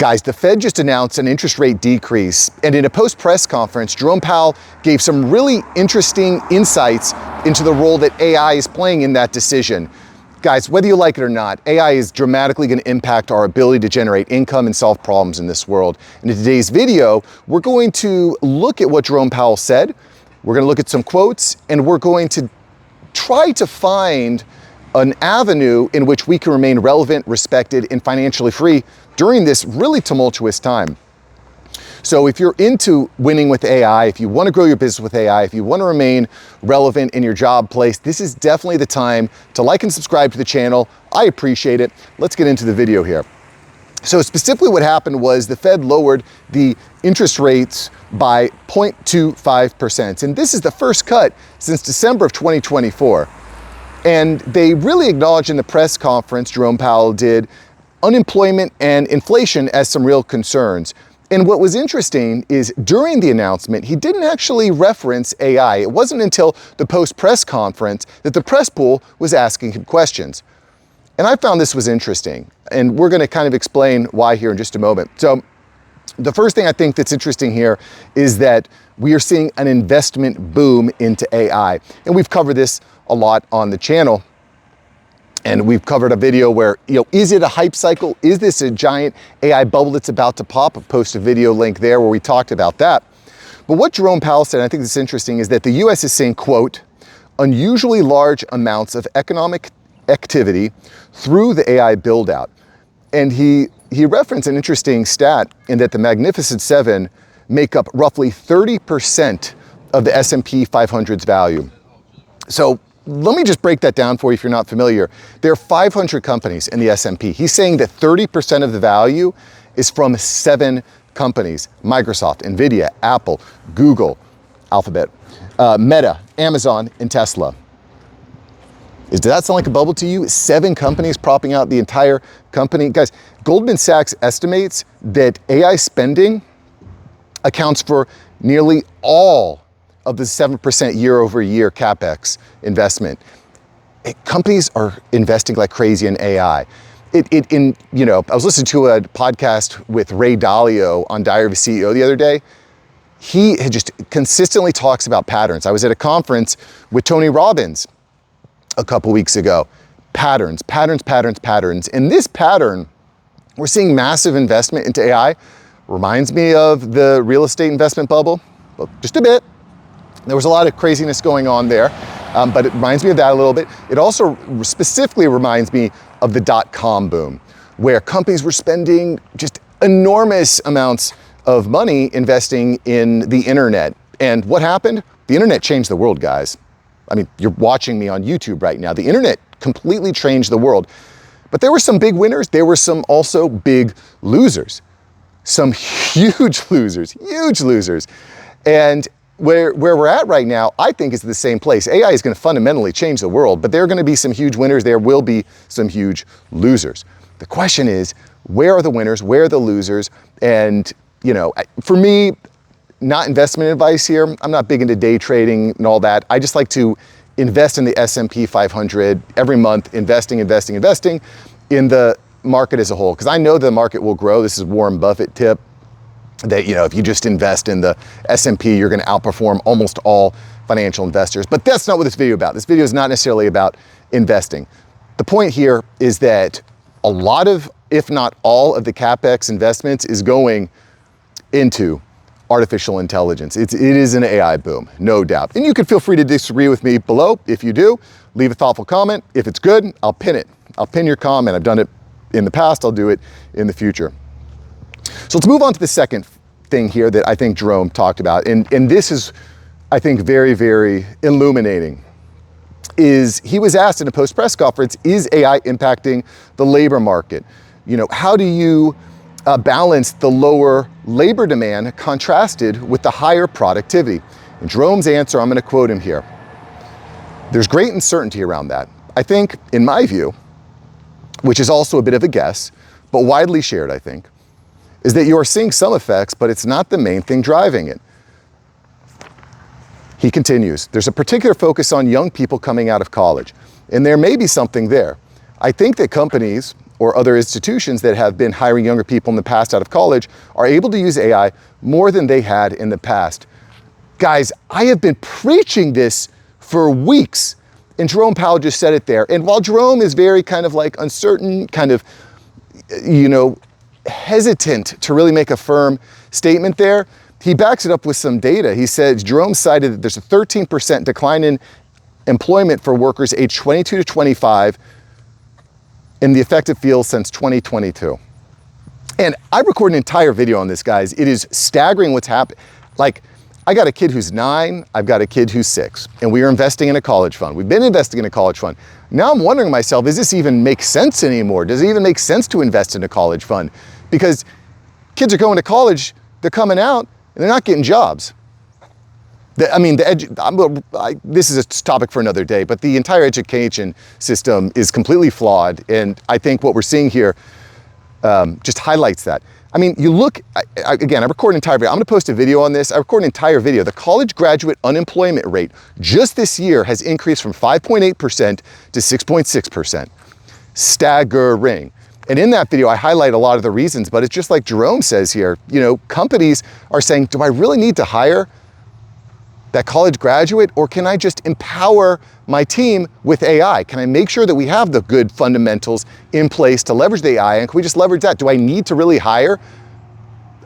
Guys, the Fed just announced an interest rate decrease, and in a post-press conference, Jerome Powell gave some really interesting insights into the role that AI is playing in that decision. Guys, whether you like it or not, AI is dramatically going to impact our ability to generate income and solve problems in this world. And in today's video, we're going to look at what Jerome Powell said, we're going to look at some quotes, and we're going to try to find an avenue in which we can remain relevant, respected, and financially free during this really tumultuous time. So if you're into winning with AI, if you want to grow your business with AI, if you want to remain relevant in your job place, this is definitely the time to like and subscribe to the channel. I appreciate it. Let's get into the video here. So specifically what happened was the Fed lowered the interest rates by 0.25%. And this is the first cut since December of 2024. And they really acknowledged in the press conference, Jerome Powell did, unemployment and inflation as some real concerns. And what was interesting is during the announcement, he didn't actually reference AI. It wasn't until the post-press conference that the press pool was asking him questions. And I found this was interesting. And we're going to kind of explain why here in just a moment. So the first thing I think that's interesting here is that we are seeing an investment boom into AI. And we've covered this a lot on the channel. And we've covered a video where, is it a hype cycle? Is this a giant AI bubble that's about to pop? I'll post a video link there where we talked about that. But what Jerome Powell said, and I think this is interesting, is that the US is seeing, quote, unusually large amounts of economic activity through the AI build out. And he referenced an interesting stat in that the Magnificent Seven make up roughly 30% of the S&P 500's value. So let me just break that down for you if you're not familiar. There are 500 companies in the S&P. He's saying that 30% of the value is from 7 companies: Microsoft, Nvidia, Apple, Google, Alphabet, Meta, Amazon, and Tesla. Does that sound like a bubble to you? 7 companies propping out the entire company? Guys, Goldman Sachs estimates that AI spending accounts for nearly all of the 7% year-over-year capex investment. Companies are investing like crazy in AI. I was listening to a podcast with Ray Dalio on Diary of a CEO the other day. He had just consistently talks about patterns. I was at a conference with Tony Robbins a couple weeks ago. Patterns, patterns, patterns, patterns. And this pattern, we're seeing massive investment into AI. Reminds me of the real estate investment bubble, well, just a bit. There was a lot of craziness going on there, but it reminds me of that a little bit. It also specifically reminds me of the dot-com boom, where companies were spending just enormous amounts of money investing in the internet. And what happened? The internet changed the world, guys. I mean, you're watching me on YouTube right now. The internet completely changed the world. But there were some big winners. There were some also big losers. Some huge losers. And where we're at right now, I think, is the same place. AI is going to fundamentally change the world, but there are going to be some huge winners. There will be some huge losers. The question is, where are the winners? Where are the losers? And, for me, not investment advice here. I'm not big into day trading and all that. I just like to invest in the S&P 500 every month, investing in the market as a whole, because I know the market will grow. This is Warren Buffett tip. That, if you just invest in the S&P, you're going to outperform almost all financial investors. But that's not what this video is about. This video is not necessarily about investing. The point here is that a lot of, if not all of the capex investments is going into artificial intelligence. It is an AI boom, no doubt. And you can feel free to disagree with me below. If you do, leave a thoughtful comment. If it's good, I'll pin it. I'll pin your comment. I've done it in the past. I'll do it in the future. So let's move on to the second thing here that I think Jerome talked about. And this is, I think, very, very illuminating. Is he was asked in a post-press conference, is AI impacting the labor market? How do you balance the lower labor demand contrasted with the higher productivity? And Jerome's answer, I'm going to quote him here. There's great uncertainty around that. I think, in my view, which is also a bit of a guess, but widely shared, I think, is that you are seeing some effects, but it's not the main thing driving it. He continues, there's a particular focus on young people coming out of college, and there may be something there. I think that companies or other institutions that have been hiring younger people in the past out of college are able to use AI more than they had in the past. Guys, I have been preaching this for weeks, and Jerome Powell just said it there. And while Jerome is very kind of like uncertain, kind of, hesitant to really make a firm statement there, he backs it up with some data. He said, Jerome cited that there's a 13% decline in employment for workers aged 22 to 25 in the affected field since 2022. And I recorded an entire video on this, guys. It is staggering what's happened. Like, I got a kid who's 9, I've got a kid who's 6, and we are investing in a college fund. We've been investing in a college fund. Now I'm wondering myself, does this even make sense anymore? Does it even make sense to invest in a college fund? Because kids are going to college, they're coming out, and they're not getting jobs. This is a topic for another day, but the entire education system is completely flawed, and I think what we're seeing here just highlights that. I mean, you look, again, I record an entire video. I'm gonna post a video on this. I record an entire video. The college graduate unemployment rate just this year has increased from 5.8% to 6.6%. Staggering. And in that video, I highlight a lot of the reasons, but it's just like Jerome says here, companies are saying, do I really need to hire that college graduate, or can I just empower my team with AI? Can I make sure that we have the good fundamentals in place to leverage the AI, and can we just leverage that? Do I need to really hire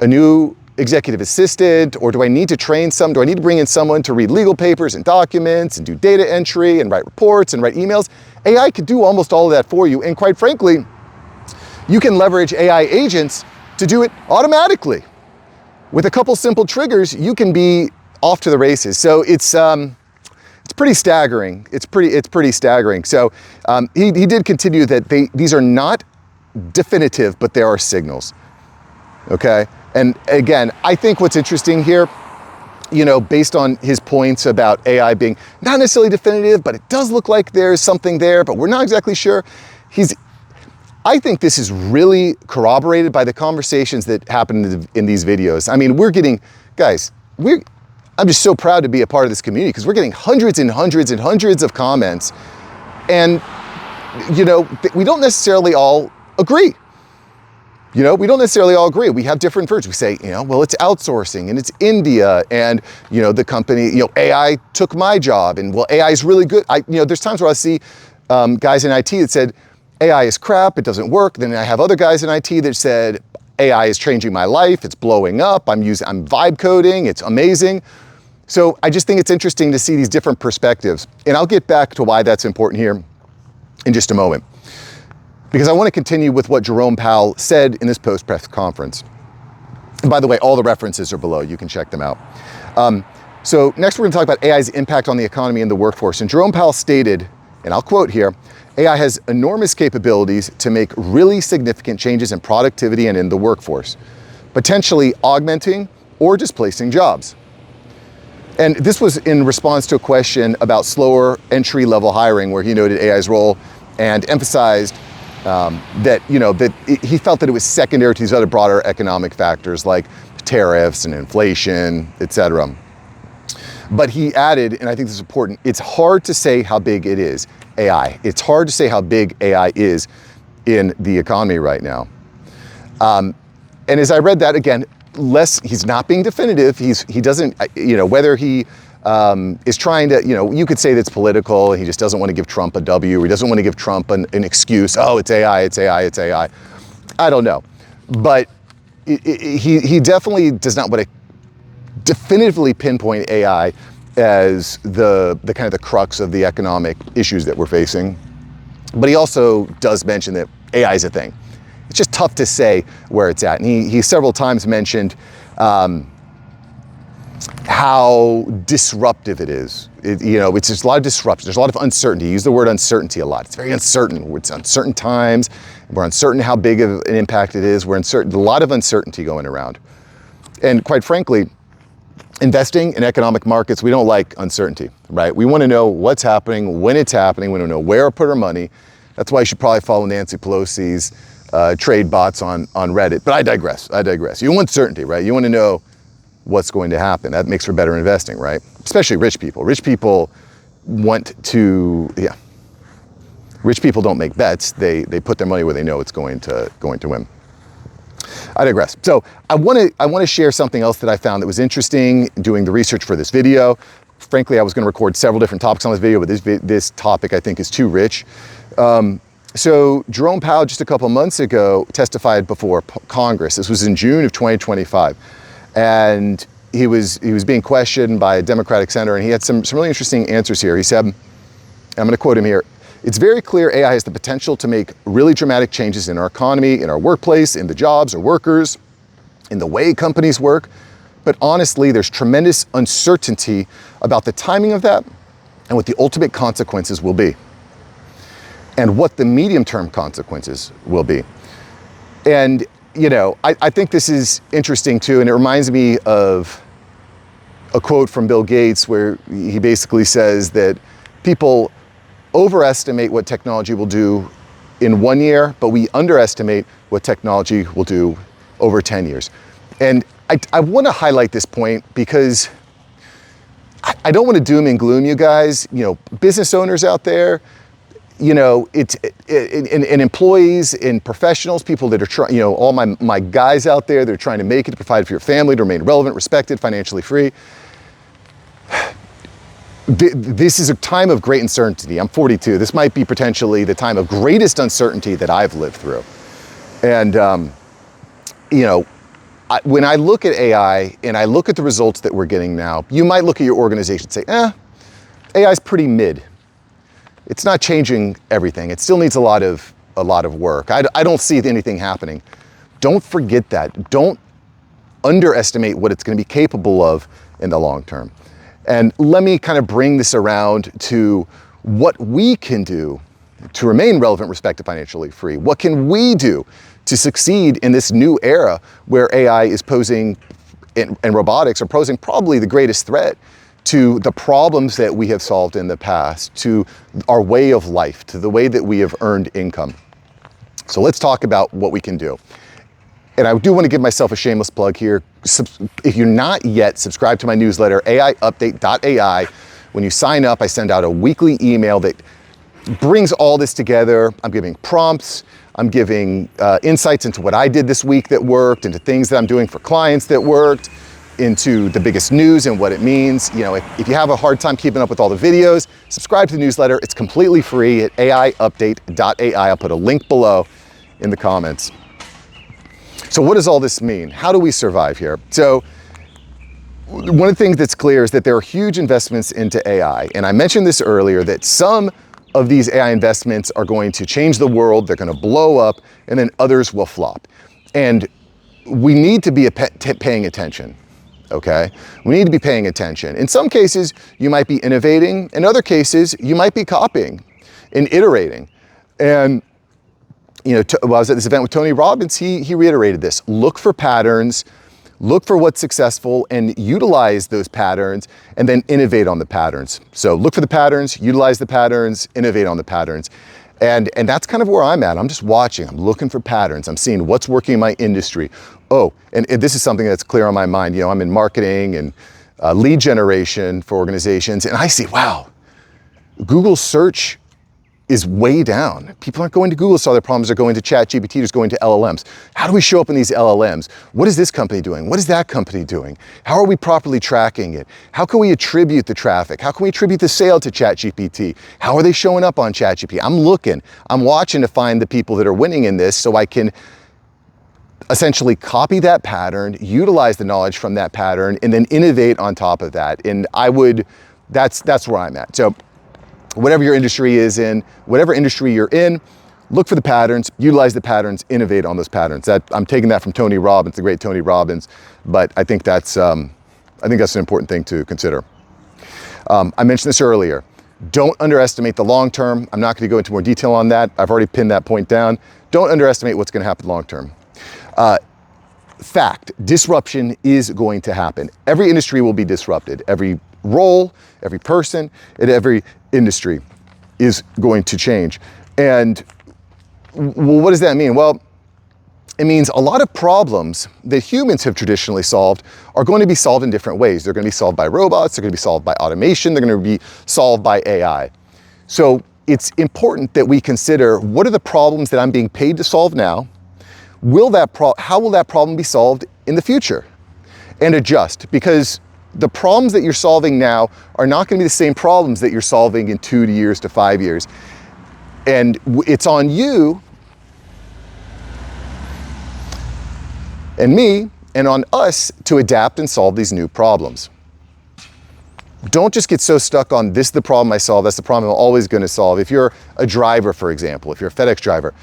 a new executive assistant, or do I need to train do I need to bring in someone to read legal papers and documents and do data entry and write reports and write emails? AI could do almost all of that for you, and quite frankly, you can leverage AI agents to do it automatically. With a couple simple triggers, you can be off to the races. So it's pretty staggering. It's pretty staggering. So he did continue that these are not definitive, but there are signals. Okay. And again, I think what's interesting here, based on his points about AI being not necessarily definitive, but it does look like there's something there, but we're not exactly sure. I think this is really corroborated by the conversations that happen in these videos. I mean, I'm just so proud to be a part of this community, because we're getting hundreds and hundreds and hundreds of comments, and we don't necessarily all agree. We don't necessarily all agree. We have different versions. We say, well, it's outsourcing, and it's India, and the company, AI took my job, and well, AI is really good. There's times where I see guys in IT that said AI is crap, it doesn't work. Then I have other guys in IT that said AI is changing my life, it's blowing up, I'm vibe coding, it's amazing. So I just think it's interesting to see these different perspectives. And I'll get back to why that's important here in just a moment, because I want to continue with what Jerome Powell said in this post-press conference. And by the way, all the references are below, you can check them out. So next we're going to talk about AI's impact on the economy and the workforce. And Jerome Powell stated, and I'll quote here, AI has enormous capabilities to make really significant changes in productivity and in the workforce, potentially augmenting or displacing jobs. And this was in response to a question about slower entry-level hiring, where he noted AI's role and emphasized that he felt that it was secondary to these other broader economic factors like tariffs and inflation, etc. But he added, and I think this is important, it's hard to say how big it is, AI. It's hard to say how big AI is in the economy right now. And as I read that, again, he's not being definitive. He doesn't, whether he is trying to, you could say that's political, he just doesn't want to give Trump a W, or he doesn't want to give Trump an excuse, oh, it's AI, it's AI, it's AI. I don't know. But he definitely does not want to definitively pinpoint AI as the kind of the crux of the economic issues that we're facing. But he also does mention that AI is a thing. It's just tough to say where it's at. And he several times mentioned how disruptive it is. It's just a lot of disruption. There's a lot of uncertainty. He used the word uncertainty a lot. It's very uncertain. It's uncertain times. We're uncertain how big of an impact it is. We're uncertain. A lot of uncertainty going around. And quite frankly, investing in economic markets, we don't like uncertainty, right? We want to know what's happening, when it's happening. We don't know where to put our money. That's why you should probably follow Nancy Pelosi's trade bots on Reddit. But I digress. You want certainty, right? You want to know what's going to happen. That makes for better investing, right? Especially rich people. Rich people want to Rich people don't make bets. They put their money where they know it's going to win. I digress. So I want to share something else that I found that was interesting doing the research for this video. Frankly, I was going to record several different topics on this video, but this topic I think is too rich. So Jerome Powell just a couple months ago testified before Congress. This was in June of 2025, and he was being questioned by a Democratic senator, and he had some really interesting answers here. He said, I'm going to quote him here. It's very clear AI has the potential to make really dramatic changes in our economy, in our workplace, in the jobs or workers, in the way companies work. But honestly, there's tremendous uncertainty about the timing of that and what the ultimate consequences will be and what the medium-term consequences will be. And, you know, I think this is interesting too, and it reminds me of a quote from Bill Gates where he basically says that people overestimate what technology will do in 1 year, but we underestimate what technology will do over 10 years. And I want to highlight this point because I don't want to doom and gloom you guys, you know, business owners out there, you know, and employees and professionals, people that are trying, you know, all my guys out there, they're trying to make it, to provide for your family, to remain relevant, respected, financially free. This is a time of great uncertainty. I'm 42. This might be potentially the time of greatest uncertainty that I've lived through. And, you know, when I look at AI and I look at the results that we're getting now, you might look at your organization and say, AI is pretty mid. It's not changing everything. It still needs a lot of work. I don't see anything happening. Don't forget that. Don't underestimate what it's going to be capable of in the long term. And let me kind of bring this around to what we can do to remain relevant, respected, financially free. What can we do to succeed in this new era where AI is posing and robotics are posing probably the greatest threat to the problems that we have solved in the past, to our way of life, to the way that we have earned income. So let's talk about what we can do. And I do want to give myself a shameless plug here. If you're not yet subscribed to my newsletter, aiupdate.ai, when you sign up, I send out a weekly email that brings all this together. I'm giving prompts, I'm giving insights into what I did this week that worked, into things that I'm doing for clients that worked, into the biggest news and what it means. You know, if you have a hard time keeping up with all the videos, subscribe to the newsletter. It's completely free at aiupdate.ai. I'll put a link below in the comments. So what does all this mean? How do we survive here? So one of the things that's clear is that there are huge investments into AI. And I mentioned this earlier, that some of these AI investments are going to change the world, they're going to blow up, and then others will flop. And we need to be paying attention, okay? We need to be paying attention. In some cases, you might be innovating. In other cases, you might be copying and iterating. And you know, I was at this event with Tony Robbins, he reiterated this. Look for patterns, look for what's successful, and utilize those patterns, and then innovate on the patterns. So look for the patterns, utilize the patterns, innovate on the patterns. And that's kind of where I'm at. I'm just watching, I'm looking for patterns. I'm seeing what's working in my industry. Oh, and this is something that's clear on my mind. You know, I'm in marketing and lead generation for organizations, and I see, wow, Google search is way down. People aren't going to Google to solve their problems, they're going to ChatGPT, they're going to LLMs. How do we show up in these LLMs? What is this company doing? What is that company doing? How are we properly tracking it? How can we attribute the traffic? How can we attribute the sale to ChatGPT? How are they showing up on ChatGPT? I'm looking, I'm watching to find the people that are winning in this so I can essentially copy that pattern, utilize the knowledge from that pattern, and then innovate on top of that. And that's where I'm at. So whatever your industry is in, whatever industry you're in, look for the patterns, utilize the patterns, innovate on those patterns. I'm taking that from Tony Robbins, the great Tony Robbins, but I think that's an important thing to consider. I mentioned this earlier. Don't underestimate the long term. I'm not going to go into more detail on that. I've already pinned that point down. Don't underestimate what's going to happen long term. Fact, disruption is going to happen. Every industry will be disrupted. Every role, every person, in every industry is going to change. And well, what does that mean? Well, it means a lot of problems that humans have traditionally solved are going to be solved in different ways. They're going to be solved by robots, they're going to be solved by automation, they're going to be solved by AI. So it's important that we consider, what are the problems that I'm being paid to solve now? How will that problem be solved in the future? And adjust, because the problems that you're solving now are not going to be the same problems that you're solving in 2 years to 5 years. And it's on you and me and on us to adapt and solve these new problems. Don't just get so stuck on, this is the problem I solve, that's the problem I'm always going to solve. If you're a driver, for example, if you're a FedEx driver,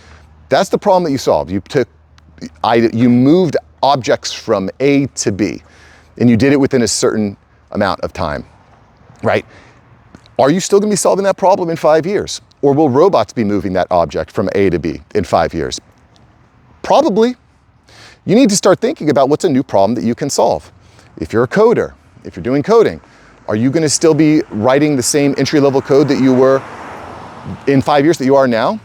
that's the problem that you solved. You moved objects from A to B, and you did it within a certain amount of time, right? Are you still going to be solving that problem in 5 years? Or will robots be moving that object from A to B in 5 years? Probably. You need to start thinking about what's a new problem that you can solve. If you're a coder, if you're doing coding, are you going to still be writing the same entry-level code that you were in 5 years that you are now?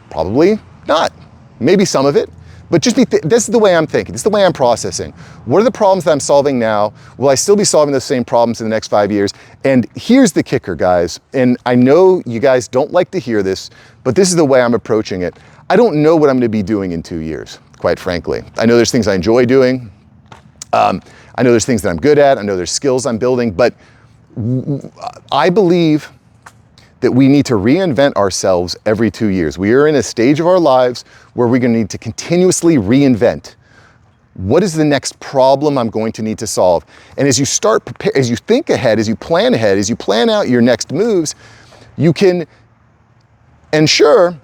Probably not. Maybe some of it, but just this is the way I'm thinking. This is the way I'm processing. What are the problems that I'm solving now? Will I still be solving those same problems in the next 5 years? And here's the kicker, guys. And I know you guys don't like to hear this, but this is the way I'm approaching it. I don't know what I'm going to be doing in 2 years, quite frankly. I know there's things I enjoy doing. I know there's things that I'm good at. I know there's skills I'm building, but I believe that we need to reinvent ourselves every 2 years. We are in a stage of our lives where we're going to need to continuously reinvent. What is the next problem I'm going to need to solve? And as you as you think ahead, as you plan out your next moves, you can ensure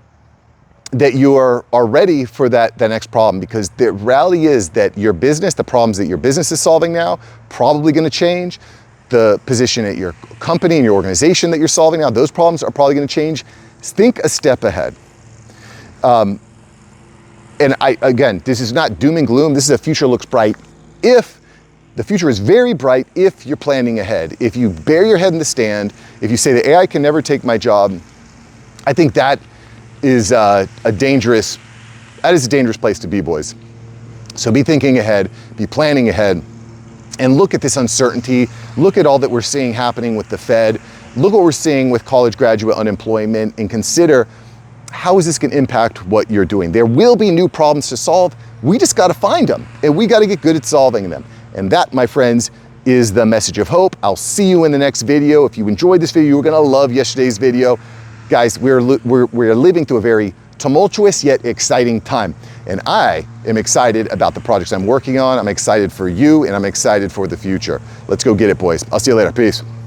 that you are ready for that next problem, because the reality is that your business, the problems that your business is solving now, probably going to change. The position at your company and your organization that you're solving now, those problems are probably going to change. Think a step ahead. And again, this is not doom and gloom. This is a future looks bright. If the future is very bright, if you're planning ahead, if you bury your head in the sand, if you say the AI can never take my job, I think that is a dangerous place to be, boys. So be thinking ahead, be planning ahead, and look at this uncertainty. Look at all that we're seeing happening with the Fed. Look what we're seeing with college graduate unemployment, and consider, how is this going to impact what you're doing? There will be new problems to solve. We just got to find them, and we got to get good at solving them. And that, my friends, is the message of hope. I'll see you in the next video. If you enjoyed this video, you're going to love yesterday's video. Guys, we're living through a very tumultuous yet exciting time. And I am excited about the projects I'm working on. I'm excited for you, and I'm excited for the future. Let's go get it, boys. I'll see you later. Peace.